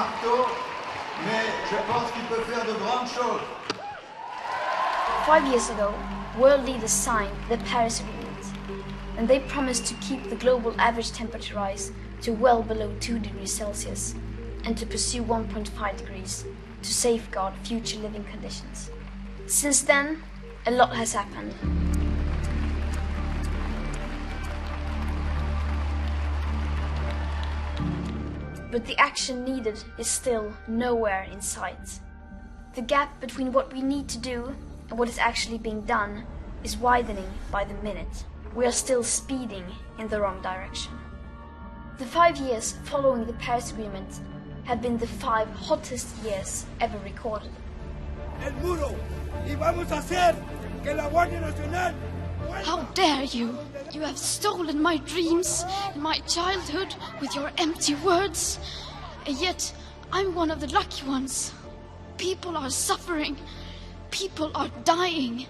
marteau, mais je pense qu'il peut faire de grandes choses. 5 years ago, world leaders signed the Paris Agreement, and they promised to keep the global average temperature rise to well below 2 degrees Celsius and to pursue 1.5 degrees to safeguard future living conditions. Since then, a lot has happened. But the action needed is still nowhere in sight. The gap between what we need to do and what is actually being done is widening by the minute. We are still speeding in the wrong direction. The 5 years following the Paris Agreement have been the 5 hottest years ever recorded. El muro, y vamos a hacer que la Guardia Nacional. How dare you! You have stolen my dreams and my childhood with your empty words. And yet, I'm one of the lucky ones. People are suffering. People are dying.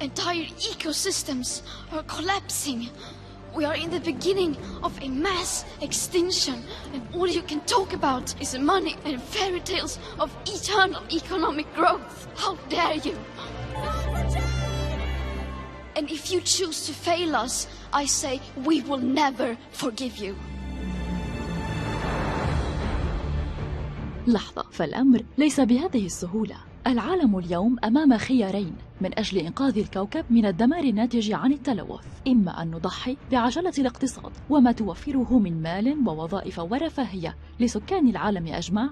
Entire ecosystems are collapsing. We are in the beginning of a mass extinction, and all you can talk about is money and fairy tales of eternal economic growth. How dare you! And if you choose to fail us, I say we will never forgive you. لحظة، فالأمر ليس بهذه السهولة. العالم اليوم أمام خيارين من أجل إنقاذ الكوكب من الدمار الناتج عن التلوث، إما أن نضحي بعجلة الاقتصاد وما توفره من مال ووظائف ورفاهية لسكان العالم أجمع،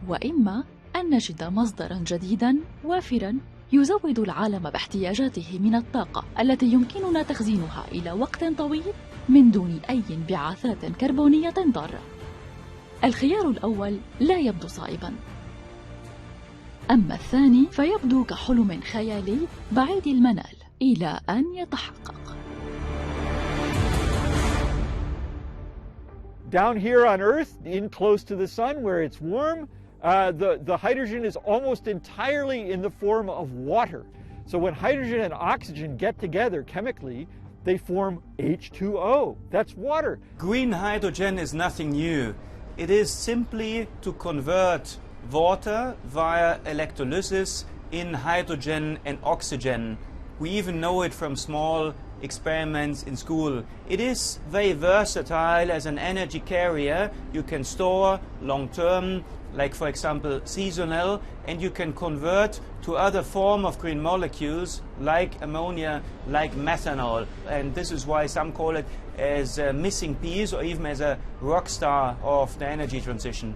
وإما أن نجد مصدراً جديداً وافراً يزود العالم باحتياجاته من الطاقة التي يمكننا تخزينها إلى وقت طويل من دون أي انبعاثات كربونية ضارة. الخيار الأول لا يبدو صعباً، أما الثاني فيبدو كحلم خيالي بعيد المنال إلى أن يتحقق. Down here on Earth, in close to the sun where it's warm, the hydrogen is almost entirely in the form of water. So when hydrogen and oxygen get together chemically, they form H2O. That's water. Green hydrogen is nothing new. It is simply to convert water via electrolysis in hydrogen and oxygen. We even know it from small experiments in school. It is very versatile as an energy carrier. You can store long term, like for example seasonal, and you can convert to other form of green molecules like ammonia, like methanol. And this is why some call it as a missing piece or even as a rock star of the energy transition.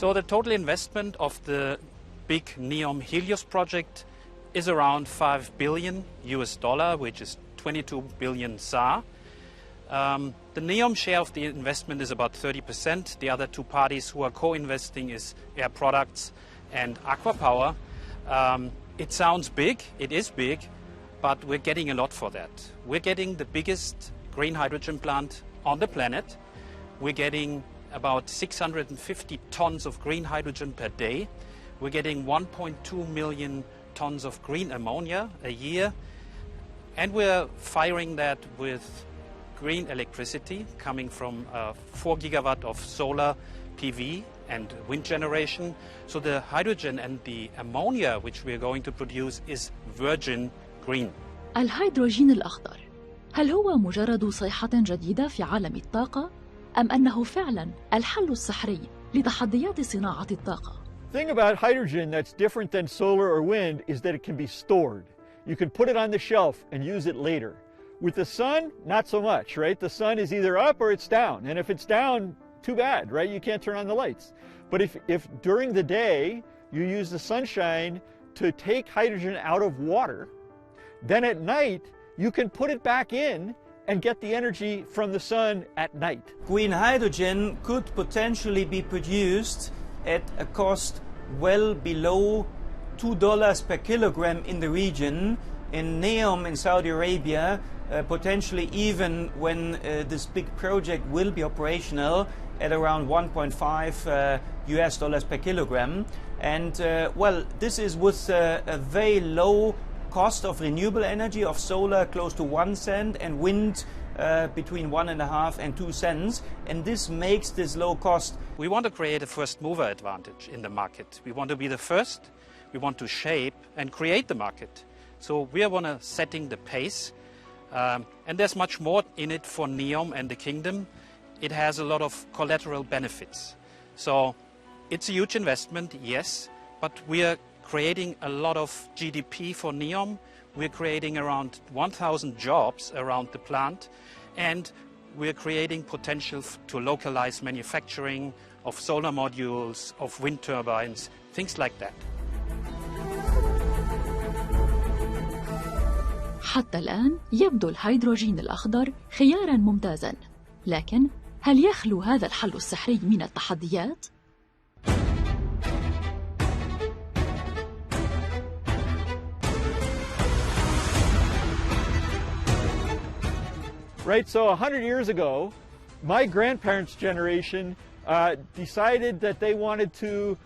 So the total investment of the big NEOM Helios project is around $5 billion, which is 22 billion SAR. The NEOM share of the investment is about 30%. The other two parties who are co-investing is Air Products and Aqua Power. It sounds big, it is big, but we're getting a lot for that. We're getting the biggest green hydrogen plant on the planet. We're getting about 650 tons of green hydrogen per day. We're getting 1.2 million tons of green ammonia a year. And we're firing that with green electricity coming from 4 gigawatt of solar PV and wind generation. So the hydrogen and the ammonia which we're going to produce is virgin green. الهيدروجين الأخضر، هل هو مجرد صيحة جديدة في عالم الطاقة؟ أم أنه فعلاً الحل السحري لتحديات صناعة الطاقة؟ The thing about hydrogen that's different than solar or wind is that it can be stored. You can put it on the shelf and use it later. With the sun, not so much, right? The sun is either up or it's down. And if it's down, too bad, right? You can't turn on the lights. But if during the day you use the sunshine to take hydrogen out of water, then at night you can put it back in and get the energy from the sun at night. Green hydrogen could potentially be produced at a cost well below $2 per kilogram in the region. In NEOM in Saudi Arabia, potentially even when this big project will be operational at around $1.5 US per kilogram. And well, this is with a very low cost of renewable energy, of solar close to 1 cent and wind between 1.5 and 2 cents, and this makes this low cost. We want to create a first mover advantage in the market. We want to be the first. We want to shape and create the market. So we want to setting the pace, and there's much more in it for NEOM and the kingdom. It has a lot of collateral benefits. So it's a huge investment, yes, but we are creating a lot of GDP for NEOM. We're creating around 1,000 jobs around the plant, and we're creating potential to localize manufacturing of solar modules, of wind turbines, things like that. حتى الآن يبدو الهيدروجين الأخضر خياراً ممتازاً، لكن هل يخلو هذا الحل السحري من التحديات؟ Right, so 100 years ago, my grandparents' generation decided that they wanted to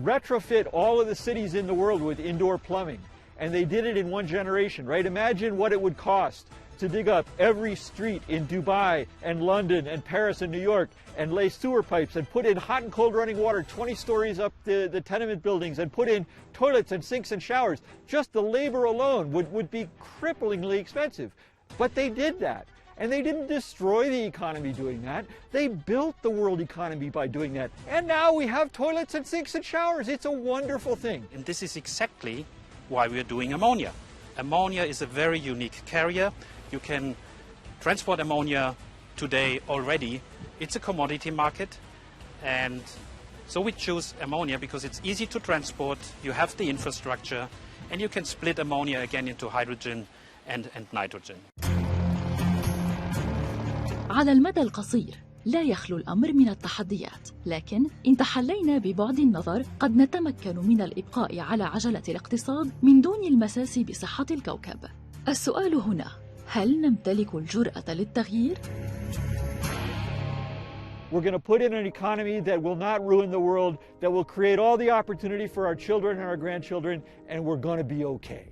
retrofit all of the cities in the world with indoor plumbing. And they did it in one generation, right? Imagine what it would cost to dig up every street in Dubai and London and Paris and New York and lay sewer pipes and put in hot and cold running water 20 stories up the tenement buildings and put in toilets and sinks and showers. Just the labor alone would be cripplingly expensive. But they did that. And they didn't destroy the economy doing that. They built the world economy by doing that. And now we have toilets and sinks and showers. It's a wonderful thing. And this is exactly why we are doing ammonia. Ammonia is a very unique carrier. You can transport ammonia today already. It's a commodity market, and so we choose ammonia because it's easy to transport, you have the infrastructure, and you can split ammonia again into hydrogen and nitrogen. على المدى القصير لا يخلو الأمر من التحديات، لكن إن تحلينا ببعد النظر قد نتمكن من الإبقاء على عجلة الاقتصاد من دون المساس بصحة الكوكب. السؤال هنا: هل نمتلك الجرأة للتغيير؟ We're going to put in an economy that will not ruin the world, that will create all the opportunity for our children and our grandchildren, and we're going to be okay.